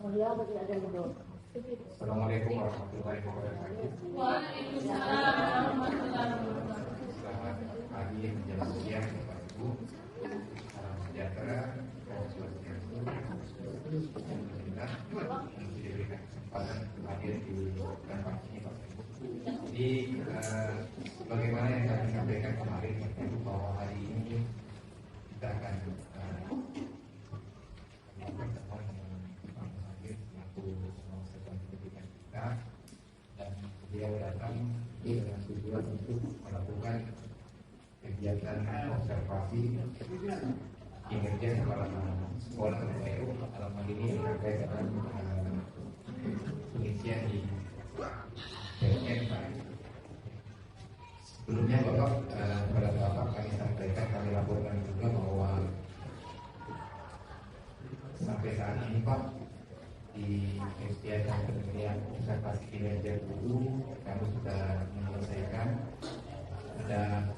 Assalamualaikum warahmatullahi wabarakatuh. Waalaikumsalam warahmatullahi wabarakatuh. Selamat pagi menjelang siang Bapak Ibu. Salam sejahtera, salam swastiastu, alhamdulillah yang diberikan kesempatan hadir di tempat ini Bapak Ibu. Jadi sebagaimana yang kami sampaikan kemarin Bapak Ibu bahwa hari ini kita akan bertemu dengan Pak Muhammad selaku pengusaha pendidikan kita, dan beliau datang dengan tujuan untuk melakukan kegiatan observasi kinerja kepala sekolah terbaik dalam hal ini yang terkait dengan pengisian di PNK. Sebelumnya kepada Bapak kami sampaikan, kami laporkan juga bahwa sampai saat ini Pak, di kegiatan penilaian observasi kinerja guru kami sudah menyelesaikan ada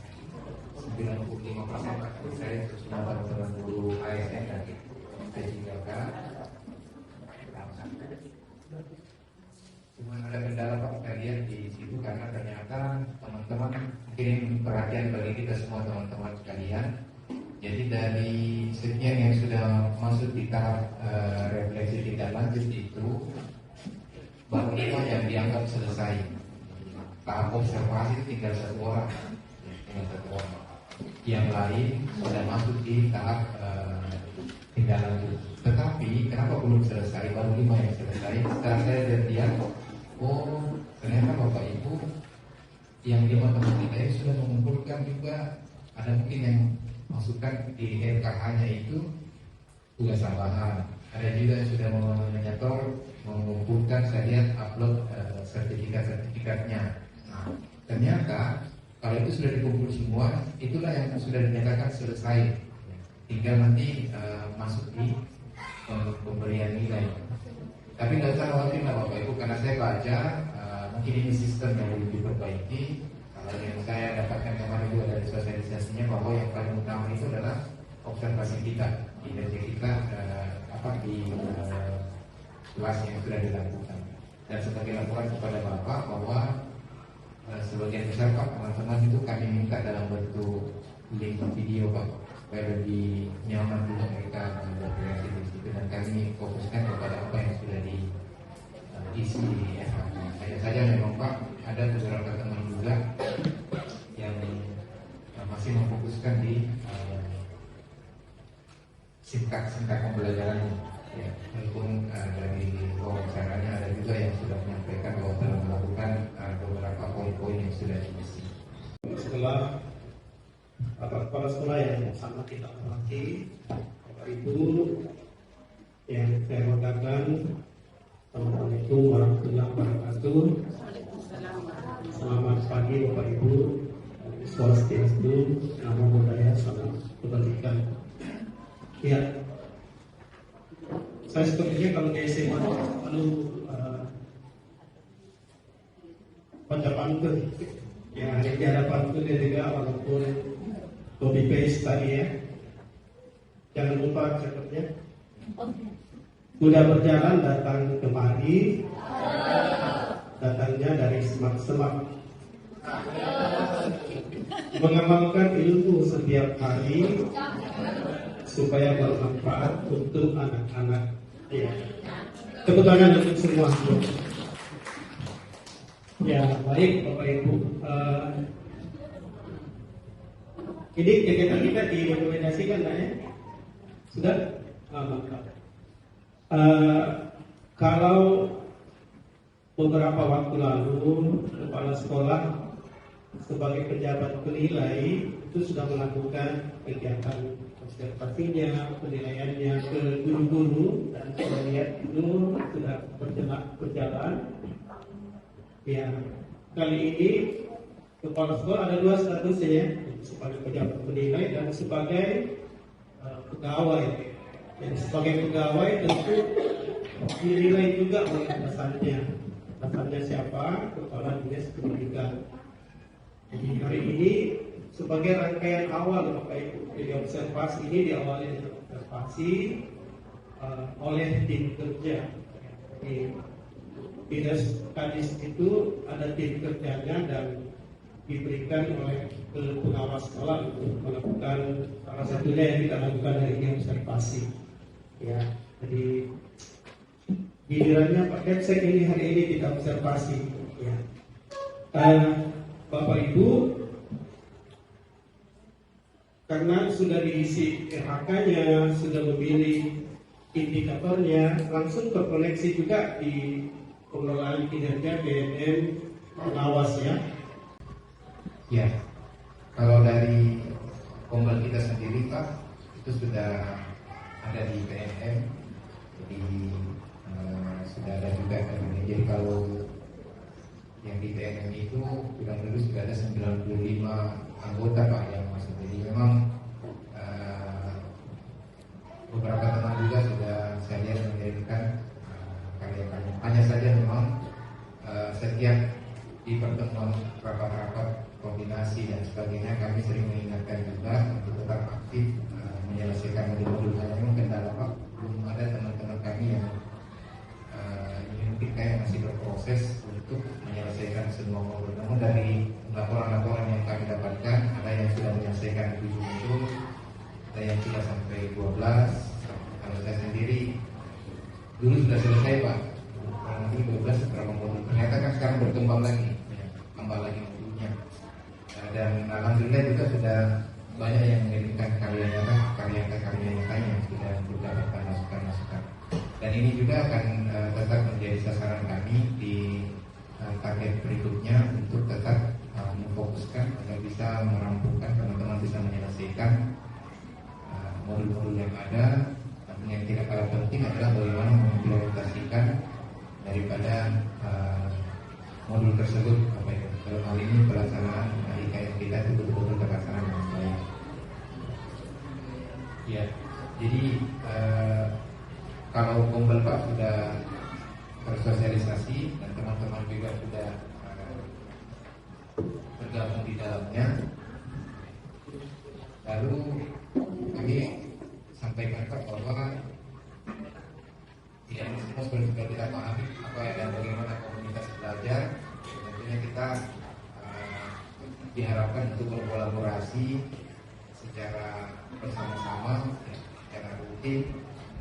95% Pak. Saya sudah teman-teman guru ASN dan P3K. Cuma ada kendala Pak, kita lihat di situ karena ternyata teman-teman mungkin perhatian bagi kita semua teman-teman sekalian. Jadi dari sekian yang sudah masuk di tahap refleksi tindak lanjut itu baru 5 yang dianggap selesai. Tahap observasi itu tinggal satu orang. Yang lain sudah masuk di tahap tindak lanjut. Tetapi kenapa belum selesai? Baru 5 yang selesai. Setelah saya lihat, oh ternyata Bapak Ibu yang 5 teman kita ini sudah mengumpulkan juga, ada mungkin yang masukkan di LKH-nya itu tugas tambahan. Ada juga yang sudah menyetor, mengumpulkan, saya lihat upload sertifikatnya. Nah, ternyata kalau itu sudah dikumpul semua, itulah yang sudah dinyatakan selesai. Tinggal nanti masuk di pemberian nilai. Tapi nggak usah khawatir lah Bapak Ibu, karena saya baca mungkin ini sistem yang perlu diperbaiki. Kalau yang saya dapatkan kemarin juga dari sosialisasinya bahwa yang paling utama itu adalah observasi kita, kinerja kita di kelas yang sudah dilakukan. Dan sebagai laporan kepada Bapak bahwa sebagian besar Pak teman-teman itu kami minta dalam bentuk link video Pak, supaya lebih nyaman juga mereka berkreasi di situ, dan kami fokuskan kepada apa yang sudah diisi di FH. Hanya saja memang Pak ada beberapa teman juga yang masih memfokuskan di singkat pembelajarannya. Ya, walaupun dari wawancaranya ada juga yang sudah menyampaikan bahwa telah melakukan beberapa poin-poin yang sudah diisi. Setelah kepala sekolah yang sangat kita hormati, Bapak Ibu yang saya hormatkan, Assalamualaikum warahmatullahi wabarakatuh. Selamat pagi Bapak Ibu, swastiastu, namo buddhaya, salam kebajikan. Ya, saya sepertinya kalau di SMA lalu baca pantun yang ada di hadapan itu dia juga, walaupun copy paste tadi ya, jangan lupa catatnya. Sudah berjalan datang kemari, datangnya dari semak-semak, mengamalkan ilmu setiap hari supaya bermanfaat untuk anak-anak. Ya, tepuk tangan untuk semua. Ya, baik Bapak Ibu. Ini kegiatan kita didokumentasikan lah ya. Sudah? Mantap. Kalau beberapa waktu lalu kepala sekolah sebagai pejabat penilai itu sudah melakukan kegiatan observasinya, penilaiannya ke guru-guru, dan saya lihat itu sudah berjalan. Ya, kali ini kepala sekolah ada 2 statusnya ya, sebagai pejabat penilai dan sebagai pegawai. Jadi sebagai pegawai tentu dinilai juga oleh atasannya. Atasannya siapa? Kepala Dinas Pendidikan. Jadi hari ini sebagai rangkaian awal Bapak Ibu, jadi observasi ini diawali dengan observasi oleh tim kerja Dinas Kadis itu ada tim kerjanya dan diberikan oleh pengawas sekolah untuk melakukan salah satunya yang kita lakukan hari ini observasi. Ya, jadi gilirannya Pak Kepsek ini hari ini kita observasi. Ya. Bapak Ibu, karena sudah diisi RHK-nya, sudah memilih indikatornya, langsung terkoneksi juga di pengelolaan kinerja BNN pengawas ya. Ya, kalau dari Kombel kita sendiri Pak, itu sudah ada di BNN, jadi sudah ada juga kan. Jadi kalau yang di BNN itu kurang lebih sudah ada 95 anggota Pak yang masuk. Jadi memang beberapa teman juga sudah saya lihat mengirimkan karya-karya. Hanya saja memang setiap di pertemuan rapat-rapat koordinasi dan sebagainya kami sering mengingatkan juga untuk tetap aktif menyelesaikan modul-modul. Karena memang kendala Pak, belum ada teman-teman kami yang ini mungkin kayak masih berproses untuk menyelesaikan semua modul. Namun dari laporan-laporan yang kami dapatkan, ada yang sudah menyelesaikan 7 modul, ada yang sudah sampai 12. Kalau saya sendiri dulu sudah selesai Pak, kurang lebih 12 beberapa modul. Ternyata kan sekarang berkembang lagi, tambah lagi modulnya. Dan alhamdulillah juga sudah banyak yang mengirimkan karyanya Pak, karya-karya nyatanya yang sudah mendapatkan masukan-masukan. Dan ini juga akan tetap menjadi sasaran kami di target berikutnya untuk tetap memfokuskan agar bisa merampungkan, teman-teman bisa menyelesaikan modul-modul yang ada. Namun yang tidak kalah penting adalah bagaimana mengimplementasikan daripada modul tersebut. Dalam hal ini pelaksanaan IKS kita itu betul-betul terlaksana dengan baik. Ya, jadi kalau Kombel Pak sudah bersosialisasi dan teman-teman juga sudah tergabung di dalamnya, lalu kami sampaikan Pak bahwa tidak semua sudah kita pahami apa dan bagaimana komunitas belajar. Tentunya kita diharapkan untuk berkolaborasi secara bersama-sama, secara rutin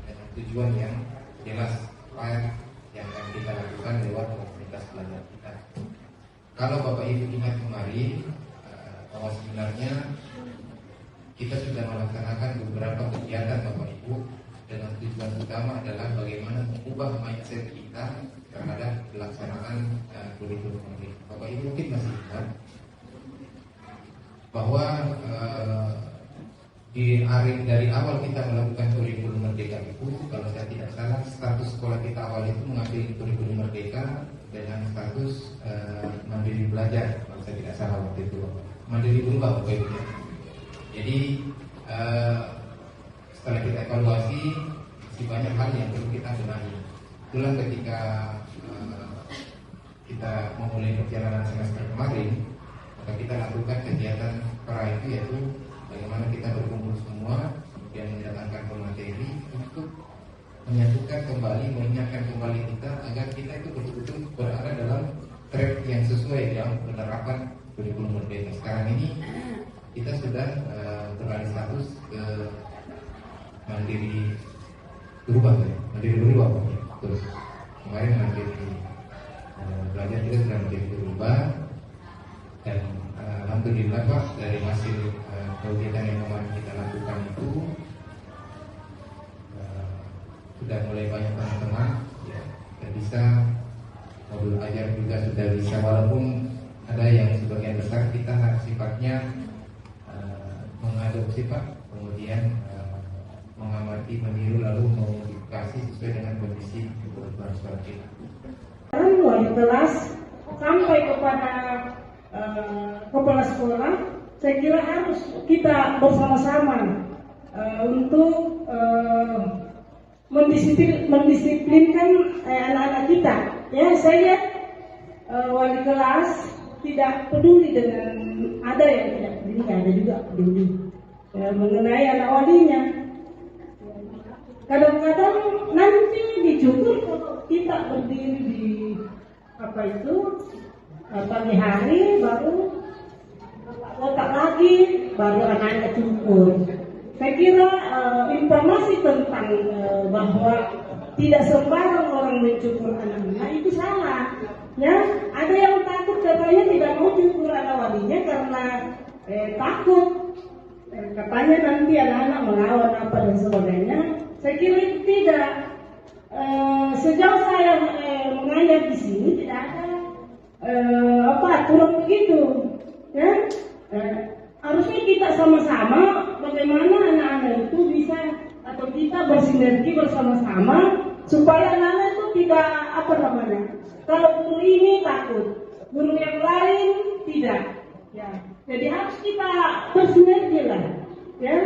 dengan tujuan yang jelas apa yang akan kita lakukan lewat komunitas belajar kita. Kalau Bapak Ibu ingat kemarin bahwa sebenarnya kita sudah melaksanakan beberapa kegiatan Bapak Ibu dengan tujuan utama adalah bagaimana mengubah mindset kita terhadap pelaksanaan kurikulum merdeka. Bapak Ibu mungkin masih ingat bahwa dari awal kita melakukan kurikulum merdeka itu, kalau saya tidak salah, status sekolah kita awal itu mengambil kurikulum merdeka dengan status mandiri belajar, kalau saya tidak salah waktu itu, mandiri berubah Bapak Ibu. Jadi setelah kita evaluasi, masih banyak hal yang perlu kita benahi. Itulah ketika kita memulai perjalanan semester kemarin, maka kita lakukan kegiatan pra itu, yaitu bagaimana kita berkumpul semua, kemudian mendatangkan pemateri untuk menyatukan kembali, mengingatkan kembali kita agar kita itu betul-betul berada dalam track yang sesuai dalam penerapan kurikulum merdeka. Sekarang ini kita sudah beralih status ke mandiri berubah, mandiri berubah. Terus kemarin mandiri belajar kita sudah mandiri berubah, dan alhamdulillah Pak, dari hasil kegiatan yang kemarin kita lakukan itu sudah mulai banyak teman-teman ya, dan bisa modul ajar juga sudah bisa, walaupun ada yang sebagian besar kita sifatnya mengadopsi Pak, kemudian mengamati, meniru, lalu modifikasi sesuai dengan kondisi kebutuhan sekolah kita. Wali kelas sampai kepada kepala sekolah, saya kira harus kita bersama-sama untuk mendisiplinkan anak-anak kita. Ya, saya lihat wali kelas tidak peduli dengan, ada yang tidak peduli, ada juga peduli mengenai anak walinya. Kadang-kadang nanti dicukur kita berdiri di pagi hari baru otak lagi baru anak-anak cukur. Saya kira informasi tentang bahwa tidak sembarang orang mencukur anak-anak itu salah. Ya, ada yang takut katanya tidak mau cukur anak walinya karena takut katanya nanti anak-anak melawan apa dan sebagainya. Saya kira itu tidak. Sejauh saya mengajar di sini tidak ada aturan begitu. Ya, harusnya kita sama-sama bagaimana anak-anak itu bisa atau kita bersinergi bersama-sama supaya anak-anak itu tidak kalau guru ini takut, guru yang lain tidak. Ya, jadi harus kita bersinergi lah. Ya,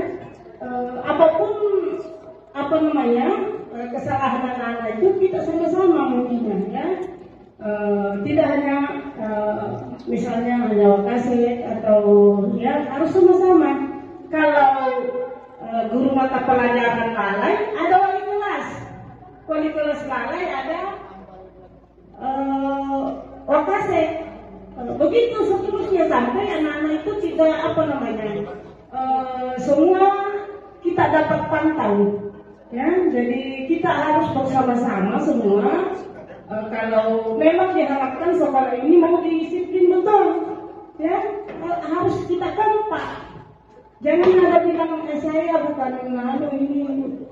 apapun kesalahan anak-anak itu kita sama-sama mungkin ya. Tidak hanya misalnya hanya wakasek atau ya harus sama-sama. Kalau guru mata pelajaran lalai ada wali kelas lalai ada wakasek. Begitu seterusnya sampai anak-anak itu tidak semua kita dapat pantau. Ya, jadi kita harus bersama-sama semua. Kalau memang diharapkan sekolah ini mau disiplin betul, ya harus kita kompak. Jangan ada bilang saya bukan ini,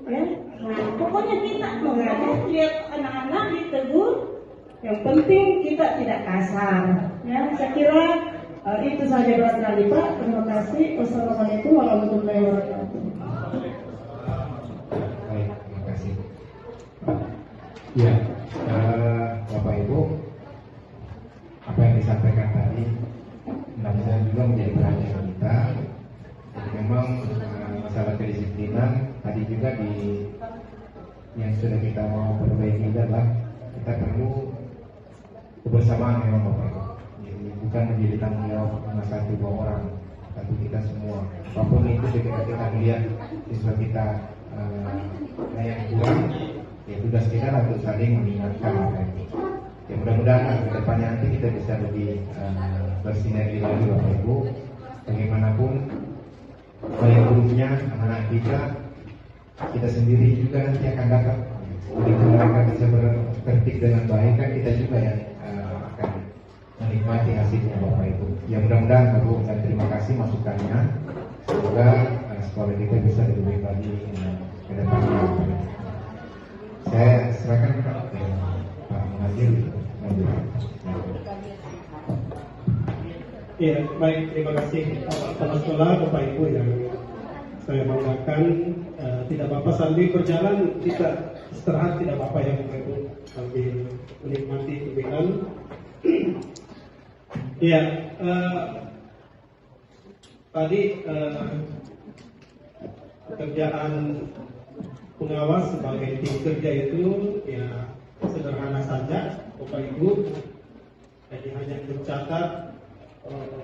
ya. Nah, pokoknya kita mengajar lihat anak-anak ditegur. Yang penting kita tidak kasar. Ya, saya kira itu saja barangkali Pak. Terima kasih. Wassalamualaikum warahmatullahi wabarakatuh. Baik, terima kasih. Ya, Bapak Ibu, apa yang disampaikan tadi mudah-mudahan juga menjadi perhatian kita. Jadi memang masalah kedisiplinan tadi juga yang sudah kita mau perbaiki adalah kita perlu kebersamaan memang Bapak Ibu. Jadi bukan menjadi tanggung jawab cuma satu dua orang, tapi kita semua. Apapun itu ketika kita melihat siswa kita yang kurang, ya tugas kita untuk saling mengingatkan Bapak Ibu. Ya mudah-mudahan ke depannya nanti kita bisa lebih bersinergi lagi Bapak Ibu. Bagaimanapun baik gurunya, anak-anak kita sendiri juga nanti akan dapat. Begitu mereka bisa bertertib dengan baik kan kita juga yang akan menikmati hasilnya Bapak Ibu. Ya mudah-mudahan Bapak Ibu, dan terima kasih masukannya. Semoga sekolah kita bisa lebih baik lagi ke depannya. Saya serahkan ke Pak Muhajir. Ya, baik, terima kasih Kepala Sekolah, Bapak Ibu yang saya banggakan. Tidak apa-apa sambil berjalan kita istirahat, tidak apa-apa ya Bapak Ibu, sambil menikmati kebenaran. Ya, tadi pekerjaan pengawas sebagai tim kerja itu ya sederhana saja Bapak Ibu. Jadi hanya mencatat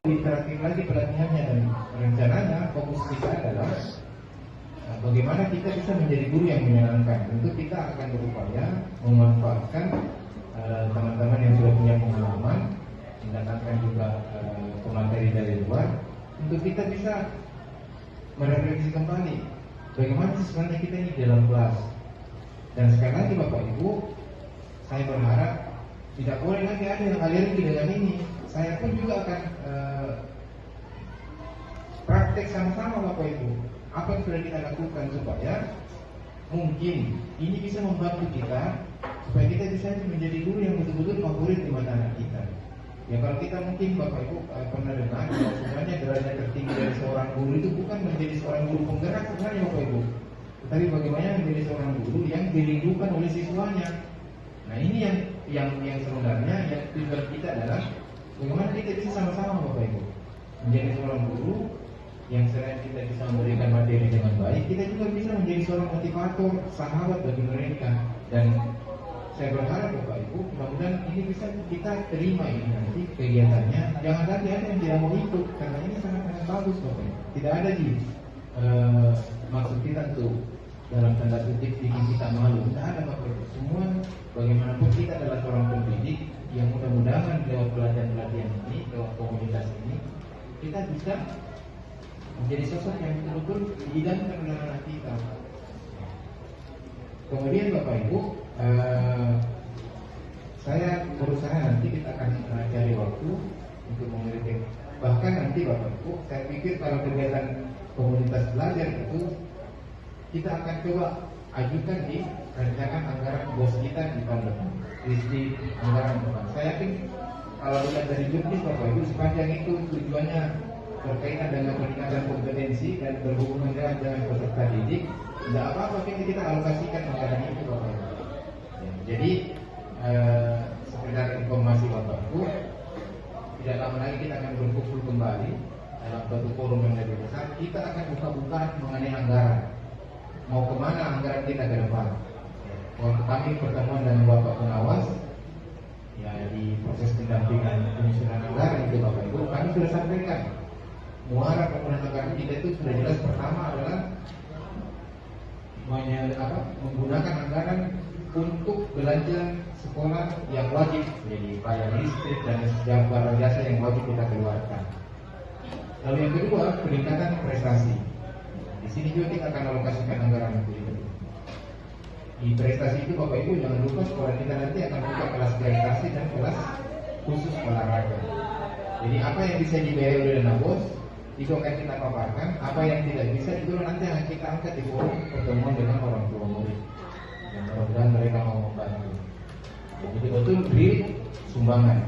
Interaktif lagi pelatihannya, dan rencananya fokus kita adalah bagaimana kita bisa menjadi guru yang menyenangkan. Tentu kita akan berupaya memanfaatkan teman-teman yang sudah punya pengalaman, mendatangkan juga pemateri dari luar, untuk kita bisa merefleksi kembali bagaimana sih sebenarnya kita ini dalam kelas. Dan sekali lagi Bapak Ibu, saya berharap tidak boleh lagi ada yang alergi dengan ini. Saya pun juga akan praktek sama-sama Bapak Ibu apa yang sudah kita lakukan supaya mungkin ini bisa membantu kita supaya kita bisa menjadi guru yang betul-betul favorit di mata anak kita. Ya kalau kita mungkin Bapak Ibu pernah dengar sebenarnya derajat tertinggi dari seorang guru itu bukan menjadi seorang guru penggerak sebenarnya Bapak Ibu, tetapi bagaimana menjadi seorang guru yang dirindukan oleh siswanya. Nah ini yang sebenarnya yang tujuan kita adalah bagaimana kita bisa sama-sama Bapak Ibu menjadi seorang guru yang selain kita bisa memberikan materi dengan baik, kita juga bisa menjadi seorang motivator, sahabat bagi mereka. Dan saya berharap Bapak Ibu, mudah-mudahan ini bisa kita terima ini nanti kegiatannya. Jangan lagi ada yang tidak mau ikut, karena ini sangat-sangat bagus Bapak Ibu. Tidak ada maksud kita untuk dalam tanda kutip bikin kita malu. Tidak ada Bapak Ibu. Semua bagaimanapun kita adalah seorang pendidik yang mudah-mudahan lewat pelatihan-pelatihan ini, lewat komunitas ini, kita bisa menjadi sosok yang betul-betul diidamkan oleh anak kita. Kemudian Bapak Ibu, saya berusaha nanti kita akan cari waktu untuk memiliki. Bahkan nanti Bapak Ibu, saya pikir kalau kegiatan komunitas belajar itu kita akan coba ajukan di rancangan anggaran bos kita di tahun depan, di anggaran depan. Saya yakin kalau dilihat dari jurnal Bapak Ibu, sepanjang itu tujuannya berkaitan dengan peningkatan kompetensi dan berhubungan dengan peserta didik, tidak apa-apa kita alokasikan anggaran itu Bapak Ibu. Ya, jadi sekedar informasi Bapak Ibu, tidak lama lagi kita akan berkumpul kembali dalam suatu forum yang lebih besar. Kita akan buka-bukaan mengenai anggaran. Mau kemana anggaran kita ke depan? Waktu kami pertemuan dengan Bapak Pengawas, ya di proses pendampingan penyusunan anggaran itu Bapak Ibu, kami sudah sampaikan muara penggunaan anggaran kita itu sudah jelas. Pertama adalah menggunakan anggaran untuk belanja sekolah yang wajib, jadi bayar listrik dan barang jasa yang wajib kita keluarkan. Lalu yang kedua, peningkatan prestasi. Di sini juga kita akan alokasikan anggaran itu. Di prestasi itu Bapak Ibu jangan lupa sekolah kita nanti akan buka kelas prestasi dan kelas khusus olahraga. Jadi apa yang bisa dibayar oleh dana bos itu akan kita paparkan, apa yang tidak bisa itu nanti akan kita angkat di forum pertemuan dengan orang tua murid. Dan mudah-mudahan mereka mau membantu. Jadi betul real sumbangan.